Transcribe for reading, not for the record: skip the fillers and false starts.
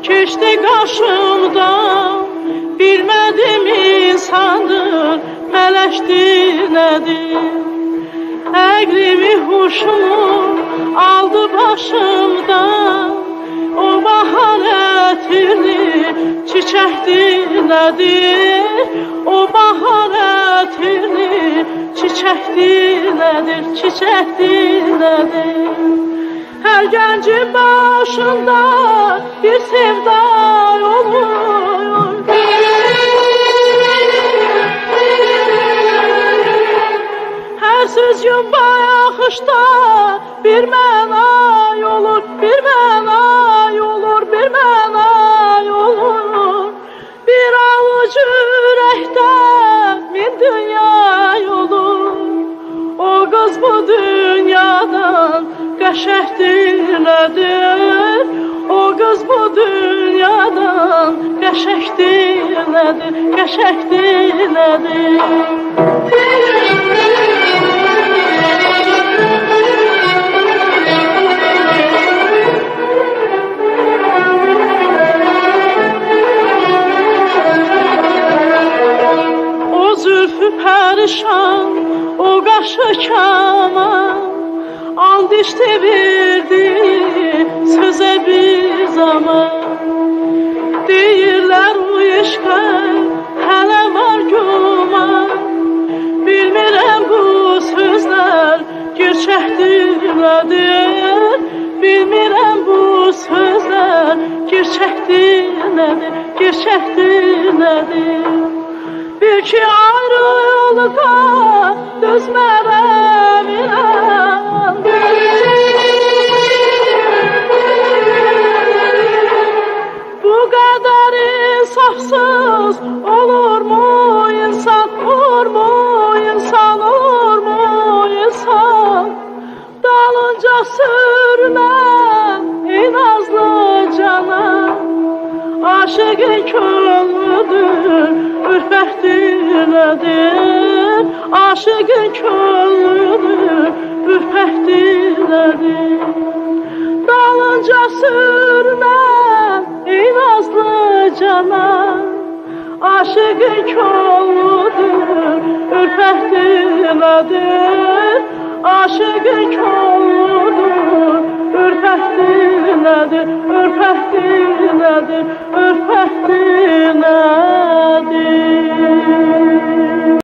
Keçdi qarşımdan, bilmədim insandır, mələkdir, nədir? Əqlimi, huşumu aldı başımdan, o bahar ətirli çiçəkdir, nədir? O bahar ətirli çiçəkdir, nədir? Çiçəkdir, nədir? Her gencin başında bir sevda olur. Her söz bayakışta bir mənay olur, bir mənay olur, bir mənay olur. Bir avuç ürəkdən min dünya olur. O kız bu dünyadan qəşəkdir, nədir? O qız bu dünyadan qəşəkdir, nədir? Qəşəkdir, nədir? O zülfü pərişan, o qaşı kaman, and içti verdi söze bir zaman. Deyirlər o eşqə hələ var güman. Bilmirəm bu sözlər gerçəkdir, nədir? Bilmirəm bu sözlər gerçəkdir, nədir? Gerçəkdir, nədir? Bir ki ayrılığa dözmərəm inan. Bu kadar insafsız olur mu insan, olur mu insan, olur mu insan? Dalınca sürünen inazlı cana, aşığın könlüdür, ürpəkdir, nədir? Aşığın könlüdür, ürpəkdir, nədir? Dalınca sürünən inazlı cana, aşığın könlüdür, ürpəkdir, nədir? Aşığın könlüdür, ürpəkdir, nədir? Ürpəkdir, nədir? Ürpəkdir, nədir?